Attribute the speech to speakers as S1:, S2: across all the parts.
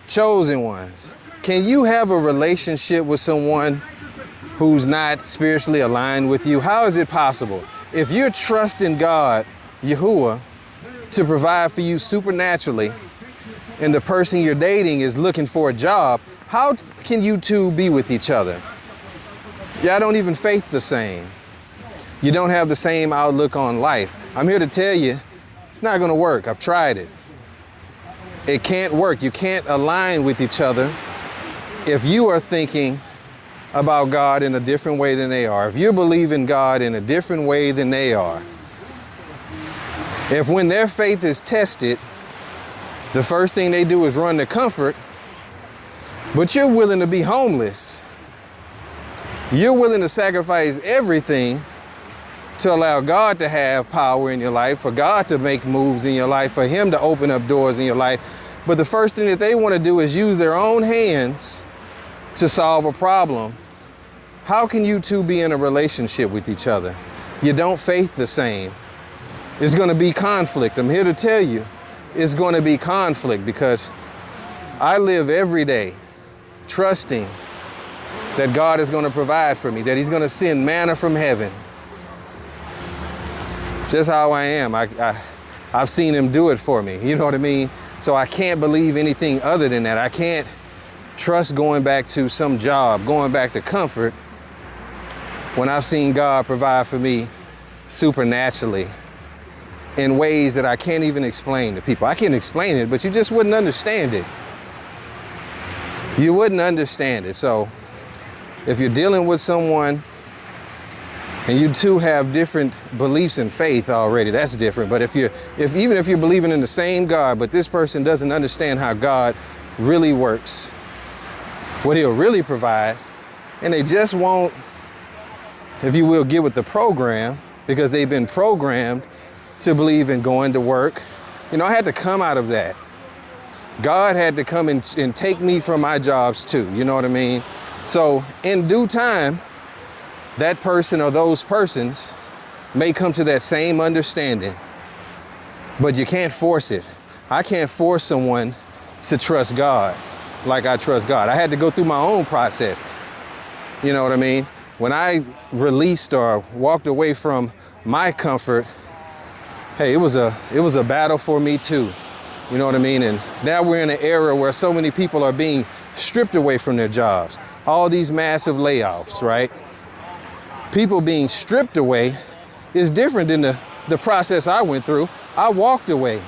S1: chosen ones, can you have a relationship with someone who's not spiritually aligned with you? How is it possible? If you're trusting God, Yahuwah, to provide for you supernaturally, and the person you're dating is looking for a job, how can you two be with each other? Y'all don't even faith the same. You don't have the same outlook on life. I'm here to tell you, it's not gonna work. I've tried it. It can't work. You can't align with each other if you are thinking about God in a different way than they are. If you believe in God in a different way than they are. If when their faith is tested, the first thing they do is run to comfort, but you're willing to be homeless. You're willing to sacrifice everything to allow God to have power in your life, for God to make moves in your life, for Him to open up doors in your life. But the first thing that they want to do is use their own hands to solve a problem. How can you two be in a relationship with each other? You don't faith the same. It's going to be conflict. I'm here to tell you, it's going to be conflict, because I live every day trusting that God is going to provide for me, that He's going to send manna from heaven. Just how I am. I've seen Him do it for me. You know what I mean? So I can't believe anything other than that. I can't trust going back to some job, going back to comfort, when I've seen God provide for me supernaturally in ways that I can't even explain to people. I can explain it, but you just wouldn't understand it. You wouldn't understand it. So if you're dealing with someone and you two have different beliefs in faith already, that's different. But even if you're believing in the same God, but this person doesn't understand how God really works, what He'll really provide, and they just won't, if you will, get with the program, because they've been programmed to believe in going to work. You know, I had to come out of that. God had to come and take me from my jobs too, you know what I mean? So in due time, that person or those persons may come to that same understanding, but you can't force it. I can't force someone to trust God like I trust God. I had to go through my own process. You know what I mean? When I released or walked away from my comfort, hey, it was a battle for me too. You know what I mean? And now we're in an era where so many people are being stripped away from their jobs. All these massive layoffs, right? People being stripped away is different than the process I went through. I walked away.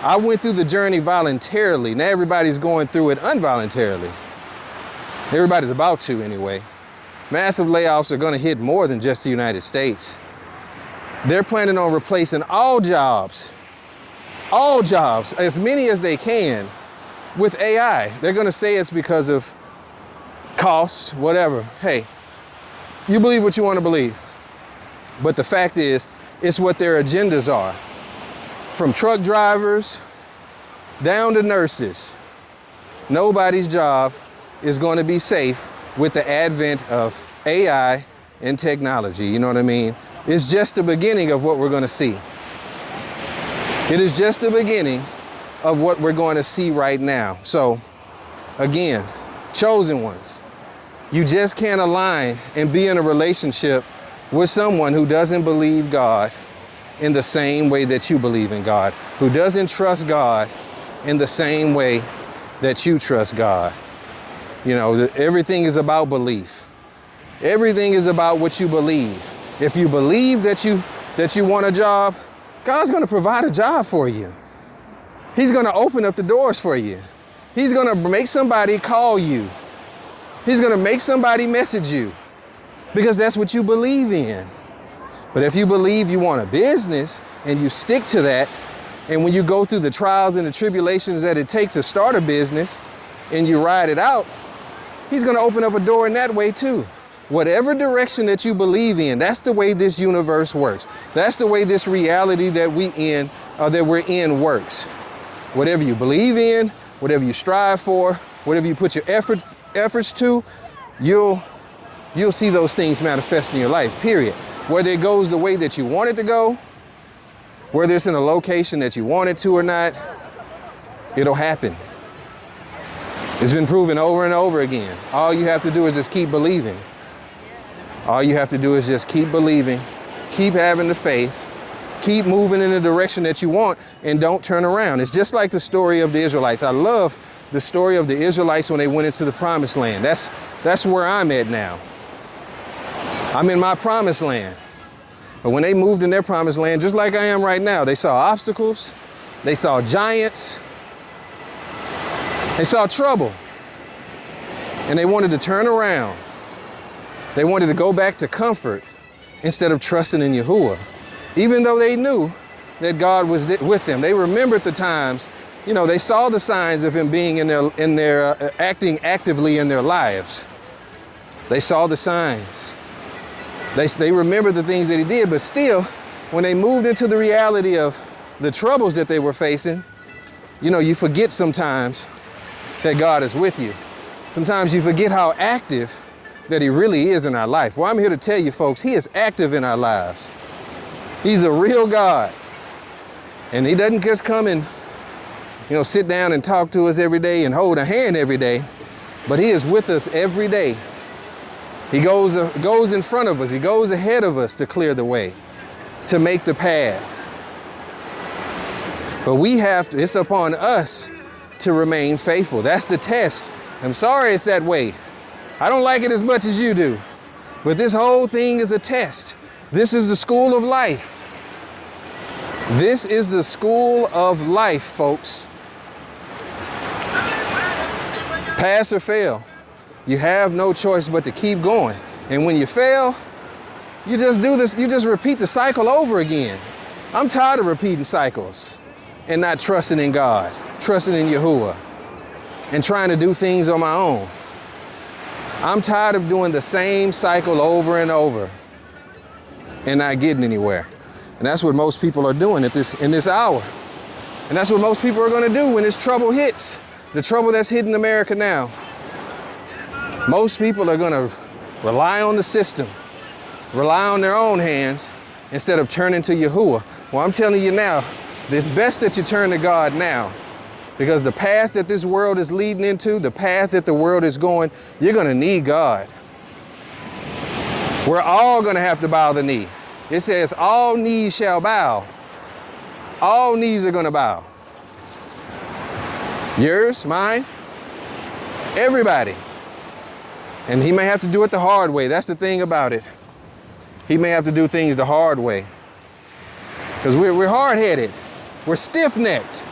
S1: I went through the journey voluntarily. Now everybody's going through it involuntarily. Everybody's about to anyway. Massive layoffs are going to hit more than just the United States. They're planning on replacing all jobs, as many as they can, with AI. They're going to say it's because of cost, whatever. Hey, you believe what you want to believe. But the fact is, it's what their agendas are. From truck drivers down to nurses. Nobody's job is going to be safe with the advent of AI and technology. You know what I mean? It's just the beginning of what we're going to see. It is just the beginning of what we're going to see right now. So, again, chosen ones, you just can't align and be in a relationship with someone who doesn't believe God in the same way that you believe in God, who doesn't trust God in the same way that you trust God. You know, everything is about belief. Everything is about what you believe. If you believe that you want a job, God's going to provide a job for you. He's going to open up the doors for you. He's going to make somebody call you. He's going to make somebody message you, because that's what you believe in. But if you believe you want a business and you stick to that, and when you go through the trials and the tribulations that it takes to start a business and you ride it out, He's going to open up a door in that way too. Whatever direction that you believe in, that's the way this universe works. That's the way this reality that we're in works. Whatever you believe in, whatever you strive for, whatever you put your efforts to, you'll see those things manifest in your life, period. Whether it goes the way that you want it to go, whether it's in a location that you want it to or not, it'll happen. It's been proven over and over again. All you have to do is just keep believing. All you have to do is just keep believing, keep having the faith, keep moving in the direction that you want, and don't turn around. It's just like the story of the Israelites. I love the story of the Israelites when they went into the promised land. That's where I'm at now. I'm in my promised land. But when they moved in their promised land, just like I am right now, they saw obstacles, they saw giants, they saw trouble, and they wanted to turn around. They wanted to go back to comfort instead of trusting in Yahuwah. Even though they knew that God was with them, they remembered the times, you know, they saw the signs of him being acting actively in their lives. They saw the signs. They remembered the things that he did, but still, when they moved into the reality of the troubles that they were facing, you know, you forget sometimes that God is with you. Sometimes you forget how active that he really is in our life. Well, I'm here to tell you folks, he is active in our lives. He's a real God. And he doesn't just come and, you know, sit down and talk to us every day and hold a hand every day, but he is with us every day. He goes in front of us. He goes ahead of us to clear the way, to make the path. But we have to, it's upon us to remain faithful. That's the test. I'm sorry it's that way. I don't like it as much as you do, but this whole thing is a test. This is the school of life. This is the school of life, folks. Pass or fail. You have no choice but to keep going. And when you fail, you just do this, you just repeat the cycle over again. I'm tired of repeating cycles and not trusting in God, trusting in Yahuwah, and trying to do things on my own. I'm tired of doing the same cycle over and over and not getting anywhere. And that's what most people are doing in this hour. And that's what most people are going to do when this trouble hits. The trouble that's hitting America now. Most people are going to rely on the system, rely on their own hands instead of turning to Yahuwah. Well, I'm telling you now, it's best that you turn to God now, because the path that this world is leading into, the path that the world is going, you're going to need God. We're all going to have to bow the knee. It says all knees shall bow. All knees are going to bow. Yours, mine, everybody. And he may have to do it the hard way. That's the thing about it. He may have to do things the hard way. Because we're hard-headed. We're stiff-necked.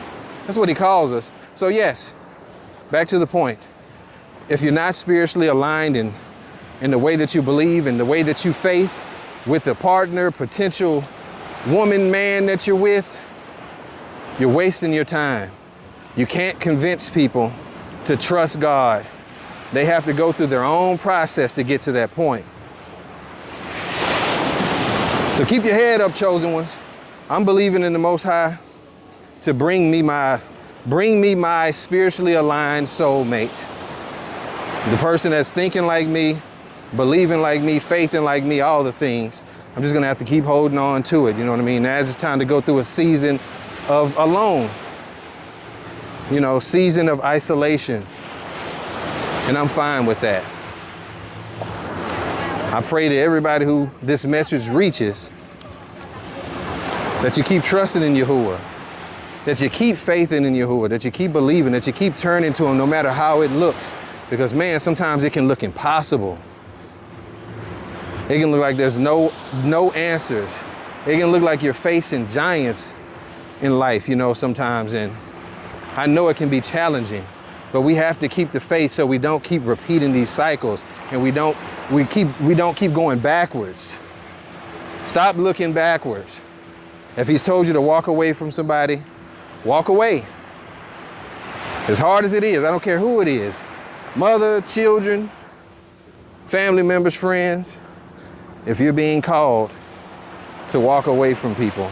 S1: That's what he calls us. So yes, back to the point. If you're not spiritually aligned in the way that you believe, in the way that you faith, with a partner, potential woman, man that you're with, you're wasting your time. You can't convince people to trust God. They have to go through their own process to get to that point. So keep your head up, chosen ones. I'm believing in the Most High to bring me my spiritually aligned soulmate. The person that's thinking like me, believing like me, faithing like me, all the things. I'm just gonna have to keep holding on to it, you know what I mean? Now it's time to go through a season of alone, you know, season of isolation. And I'm fine with that. I pray to everybody who this message reaches that you keep trusting in Yahuwah, that you keep faithing in Yahuwah, that you keep believing, that you keep turning to him no matter how it looks. Because man, sometimes it can look impossible. It can look like there's no answers. It can look like you're facing giants in life, you know, sometimes. And I know it can be challenging, but we have to keep the faith so we don't keep repeating these cycles and we don't keep going backwards. Stop looking backwards. If he's told you to walk away from somebody, walk away. As hard as it is, I don't care who it is. Mother, children, family members, friends. If you're being called to walk away from people,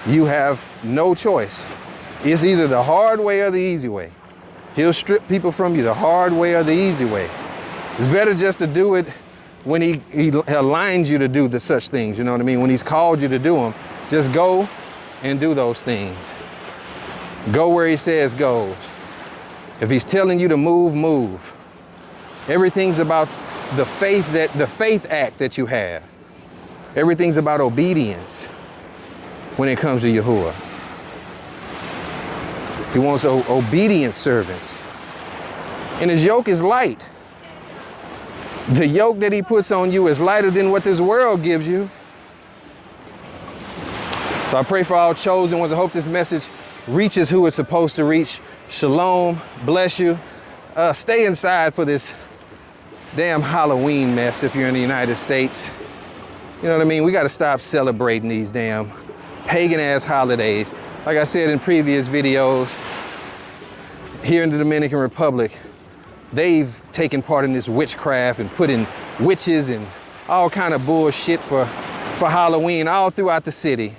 S1: you have no choice. It's either the hard way or the easy way. He'll strip people from you the hard way or the easy way. It's better just to do it when he aligns you to do such things, you know what I mean? When he's called you to do them, just go and do those things. Go where he says goes. If he's telling you to move, move. Everything's about the faith act that you have. Everything's about obedience when it comes to Yahuwah. He wants obedient servants. And his yoke is light. The yoke that he puts on you is lighter than what this world gives you. So I pray for all chosen ones. I hope this message reaches who it's supposed to reach. Shalom, bless you. Stay inside for this damn Halloween mess if you're in the United States. You know what I mean? We got to stop celebrating these damn pagan ass holidays. Like I said in previous videos, here in the Dominican Republic, they've taken part in this witchcraft and put in witches and all kind of bullshit for Halloween all throughout the city.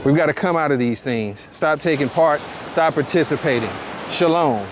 S1: We've got to come out of these things. Stop taking part, stop participating. Shalom.